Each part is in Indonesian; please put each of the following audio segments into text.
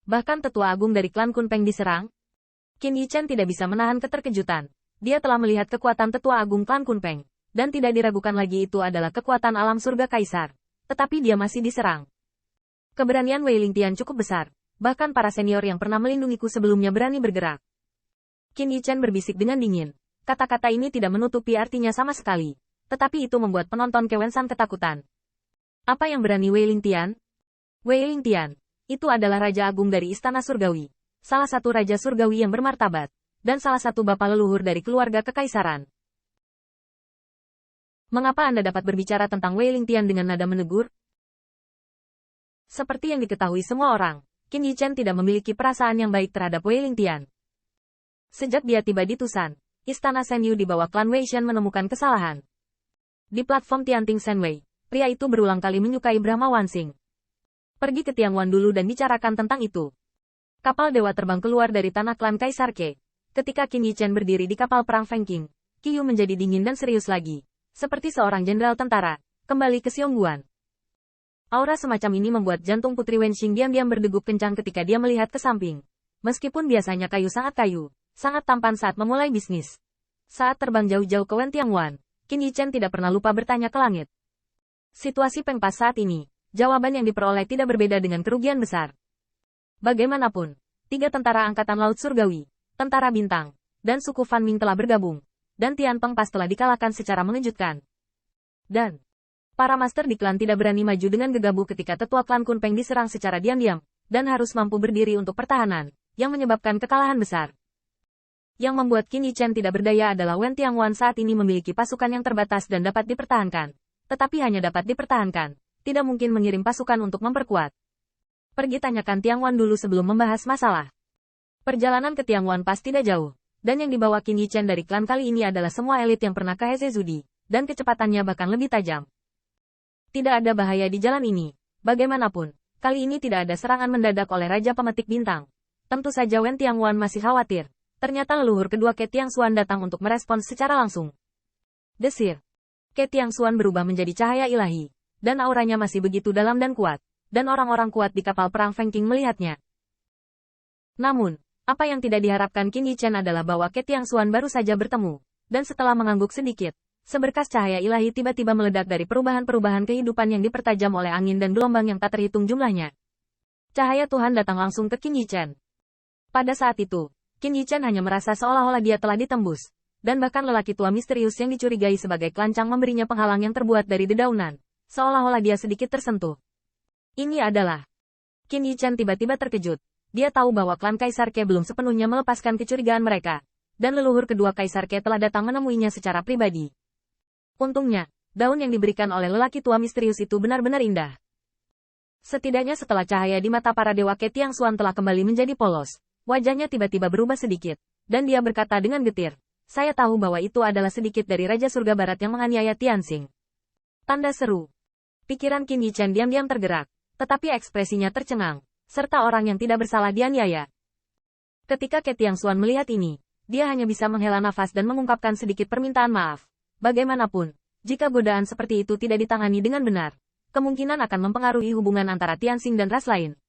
Bahkan tetua agung dari klan Kunpeng diserang. Qin Yichen tidak bisa menahan keterkejutan. Dia telah melihat kekuatan tetua agung klan Kunpeng, dan tidak diragukan lagi itu adalah kekuatan alam surga kaisar. Tetapi dia masih diserang. Keberanian Wei Lingtian cukup besar. Bahkan para senior yang pernah melindungiku sebelumnya berani bergerak. Qin Yichen berbisik dengan dingin. Kata-kata ini tidak menutupi artinya sama sekali. Tetapi itu membuat penonton Kewensan ketakutan. Apa yang berani Wei Lingtian? Wei Lingtian, itu adalah Raja Agung dari Istana Surgawi. Salah satu Raja Surgawi yang bermartabat. Dan salah satu bapak leluhur dari keluarga kekaisaran. Mengapa Anda dapat berbicara tentang Wei Lingtian dengan nada menegur? Seperti yang diketahui semua orang, Qin Yichen tidak memiliki perasaan yang baik terhadap Wei Lingtian. Sejak dia tiba di Tusan, Istana Senyu di bawah klan Wei Shen menemukan kesalahan. Di platform Tianting Senwei, pria itu berulang kali menyukai Brahma Wansing. Pergi ke Tiangwan dulu dan bicarakan tentang itu. Kapal dewa terbang keluar dari tanah klan Kaisar Ke. Ketika Qin Yichen berdiri di kapal perang Feng Qing, Qiyu menjadi dingin dan serius lagi. Seperti seorang jenderal tentara, kembali ke Xiongguan. Aura semacam ini membuat jantung Putri Wenxing diam-diam berdegup kencang ketika dia melihat ke samping. Meskipun biasanya kayu, sangat tampan saat memulai bisnis. Saat terbang jauh-jauh ke Wen Tiangwan, Qin Yichen tidak pernah lupa bertanya ke langit. Situasi Peng Pas saat ini, jawaban yang diperoleh tidak berbeda dengan kerugian besar. Bagaimanapun, 3 tentara Angkatan Laut Surgawi, Tentara Bintang, dan suku Fan Ming telah bergabung, dan Tian Peng Pas telah dikalahkan secara mengejutkan. Dan, para master di klan tidak berani maju dengan gegabah ketika tetua klan Kunpeng diserang secara diam-diam, dan harus mampu berdiri untuk pertahanan, yang menyebabkan kekalahan besar. Yang membuat Qin Yichen tidak berdaya adalah Wen Tiangwan saat ini memiliki pasukan yang terbatas dan dapat dipertahankan. Tetapi hanya dapat dipertahankan, tidak mungkin mengirim pasukan untuk memperkuat. Pergi tanyakan Tiangwan dulu sebelum membahas masalah. Perjalanan ke Tiangwan pas tidak jauh, dan yang dibawa Qin Yichen dari klan kali ini adalah semua elit yang pernah ke Hezezudi, dan kecepatannya bahkan lebih tajam. Tidak ada bahaya di jalan ini. Bagaimanapun, kali ini tidak ada serangan mendadak oleh Raja Pemetik Bintang. Tentu saja Wen Tiangwan masih khawatir. Ternyata leluhur kedua Ke Tiangxuan datang untuk merespons secara langsung. Desir. Ke Tiangxuan berubah menjadi cahaya ilahi, dan auranya masih begitu dalam dan kuat, dan orang-orang kuat di kapal perang Feng Qing melihatnya. Namun, apa yang tidak diharapkan Qin Yichen adalah bahwa Ke Tiangxuan baru saja bertemu, dan setelah mengangguk sedikit, seberkas cahaya ilahi tiba-tiba meledak dari perubahan-perubahan kehidupan yang dipertajam oleh angin dan gelombang yang tak terhitung jumlahnya. Cahaya Tuhan datang langsung ke Qin Yichen. Pada saat itu, Qin Yichen hanya merasa seolah-olah dia telah ditembus, dan bahkan lelaki tua misterius yang dicurigai sebagai kelancang memberinya penghalang yang terbuat dari dedaunan, seolah-olah dia sedikit tersentuh. Ini adalah... Qin Yichen tiba-tiba terkejut. Dia tahu bahwa klan Kaisar Ke belum sepenuhnya melepaskan kecurigaan mereka, dan leluhur kedua Kaisar Ke telah datang menemuinya secara pribadi. Untungnya, daun yang diberikan oleh lelaki tua misterius itu benar-benar indah. Setidaknya setelah cahaya di mata para dewa Ke Tiangxuan telah kembali menjadi polos, wajahnya tiba-tiba berubah sedikit, dan dia berkata dengan getir, "Saya tahu bahwa itu adalah sedikit dari Raja Surga Barat yang menganiaya Tianxing." Tanda seru. Pikiran Qin Yichen diam-diam tergerak, tetapi ekspresinya tercengang, serta orang yang tidak bersalah dianiaya. Ketika Ke Tiangxuan melihat ini, dia hanya bisa menghela nafas dan mengungkapkan sedikit permintaan maaf. Bagaimanapun, jika godaan seperti itu tidak ditangani dengan benar, kemungkinan akan mempengaruhi hubungan antara Tianxing dan ras lain.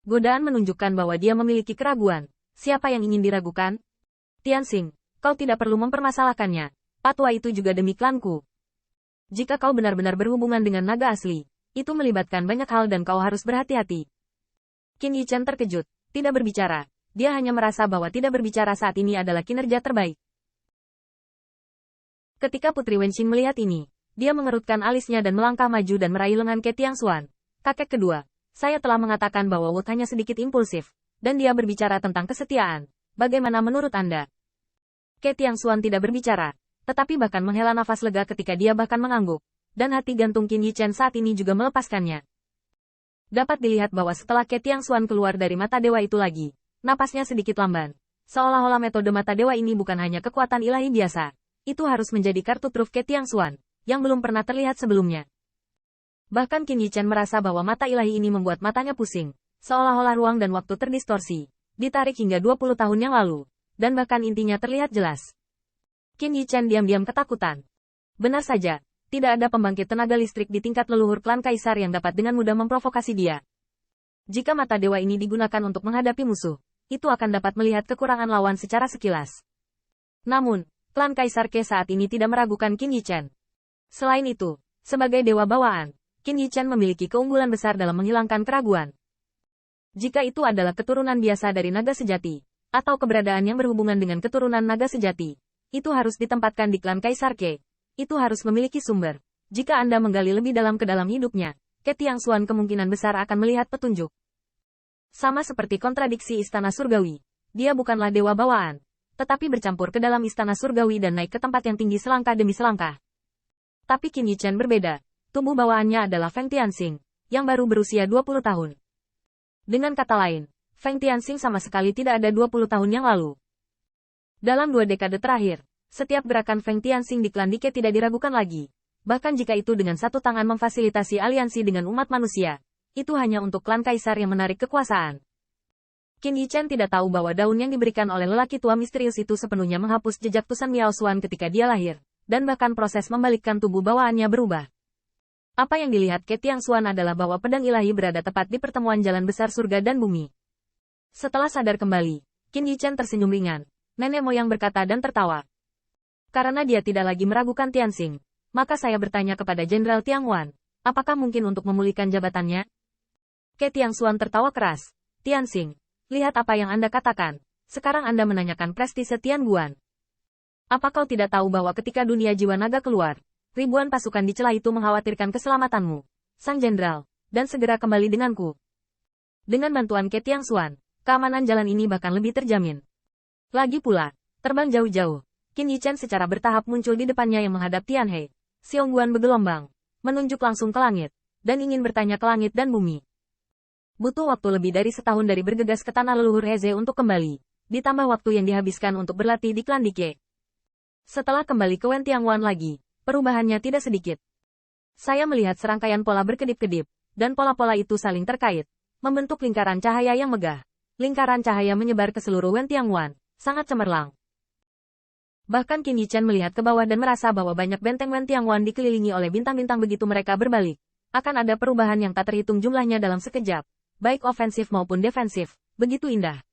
Godaan menunjukkan bahwa dia memiliki keraguan. Siapa yang ingin diragukan? Tianxing, kau tidak perlu mempermasalahkannya. Patwa itu juga demi klanku. Jika kau benar-benar berhubungan dengan naga asli, itu melibatkan banyak hal dan kau harus berhati-hati. Qin Yichen terkejut, tidak berbicara. Dia hanya merasa bahwa tidak berbicara saat ini adalah kinerja terbaik. Ketika Putri Wenxing melihat ini, dia mengerutkan alisnya dan melangkah maju dan meraih lengan Ke Tiangxuan. Kakek kedua. Saya telah mengatakan bahwa Wu hanya sedikit impulsif, dan dia berbicara tentang kesetiaan. Bagaimana menurut Anda? Ke Tiangxuan tidak berbicara, tetapi bahkan menghela nafas lega ketika dia bahkan mengangguk, dan hati gantung Qin Yichen saat ini juga melepaskannya. Dapat dilihat bahwa setelah Ke Tiangxuan keluar dari mata dewa itu lagi, napasnya sedikit lamban. Seolah-olah metode mata dewa ini bukan hanya kekuatan ilahi biasa, itu harus menjadi kartu truf Ke Tiangxuan, yang belum pernah terlihat sebelumnya. Bahkan Qin Yichen merasa bahwa mata ilahi ini membuat matanya pusing, seolah-olah ruang dan waktu terdistorsi, ditarik hingga 20 tahun yang lalu, dan bahkan intinya terlihat jelas. Qin Yichen diam-diam ketakutan. Benar saja, tidak ada pembangkit tenaga listrik di tingkat leluhur klan Kaisar yang dapat dengan mudah memprovokasi dia. Jika mata dewa ini digunakan untuk menghadapi musuh, itu akan dapat melihat kekurangan lawan secara sekilas. Namun, klan Kaisar Ke saat ini tidak meragukan Qin Yichen. Selain itu, sebagai dewa bawaan, Qin Yichen memiliki keunggulan besar dalam menghilangkan keraguan. Jika itu adalah keturunan biasa dari naga sejati, atau keberadaan yang berhubungan dengan keturunan naga sejati, itu harus ditempatkan di klan Kaisar Ke. Itu harus memiliki sumber. Jika Anda menggali lebih dalam ke dalam hidupnya, Ke Tiangxuan kemungkinan besar akan melihat petunjuk. Sama seperti kontradiksi Istana Surgawi, dia bukanlah dewa bawaan, tetapi bercampur ke dalam Istana Surgawi dan naik ke tempat yang tinggi selangkah demi selangkah. Tapi Qin Yichen berbeda, tubuh bawaannya adalah Feng Tianxing, yang baru berusia 20 tahun. Dengan kata lain, Feng Tianxing sama sekali tidak ada 20 tahun yang lalu. Dalam 2 dekade terakhir, setiap gerakan Feng Tianxing di klan Dike tidak diragukan lagi. Bahkan jika itu dengan satu tangan memfasilitasi aliansi dengan umat manusia, itu hanya untuk klan kaisar yang menarik kekuasaan. Qin Yichen tidak tahu bahwa daun yang diberikan oleh lelaki tua misterius itu sepenuhnya menghapus jejak Tusan Miao Xuan ketika dia lahir, dan bahkan proses membalikkan tubuh bawaannya berubah. Apa yang dilihat Ke Tiangxuan adalah bahwa pedang ilahi berada tepat di pertemuan jalan besar surga dan bumi. Setelah sadar kembali, Qin Yichen tersenyum ringan. Nenek moyang berkata dan tertawa. Karena dia tidak lagi meragukan Tianxing, maka saya bertanya kepada Jenderal Tiangwan, apakah mungkin untuk memulihkan jabatannya? Ke Tiangxuan tertawa keras. Tianxing, lihat apa yang Anda katakan. Sekarang Anda menanyakan prestise Tianguan. Apa kau tidak tahu bahwa ketika dunia jiwa naga keluar, ribuan pasukan di celah itu mengkhawatirkan keselamatanmu, Sang Jenderal, dan segera kembali denganku. Dengan bantuan Ke Tiangxuan, keamanan jalan ini bahkan lebih terjamin. Lagi pula, terbang jauh-jauh, Qin Yichen secara bertahap muncul di depannya yang menghadap Tianhe. Xiongguan bergelombang, menunjuk langsung ke langit, dan ingin bertanya ke langit dan bumi. Butuh waktu lebih dari setahun dari bergegas ke tanah leluhur Heze untuk kembali, ditambah waktu yang dihabiskan untuk berlatih di klan Dike. Setelah kembali ke Wen Tiangwan lagi, perubahannya tidak sedikit. Saya melihat serangkaian pola berkedip-kedip, dan pola-pola itu saling terkait, membentuk lingkaran cahaya yang megah. Lingkaran cahaya menyebar ke seluruh Wen Tiangwan, sangat cemerlang. Bahkan Qin Yichen melihat ke bawah dan merasa bahwa banyak benteng Wen Tiangwan dikelilingi oleh bintang-bintang begitu mereka berbalik. Akan ada perubahan yang tak terhitung jumlahnya dalam sekejap, baik ofensif maupun defensif, begitu indah.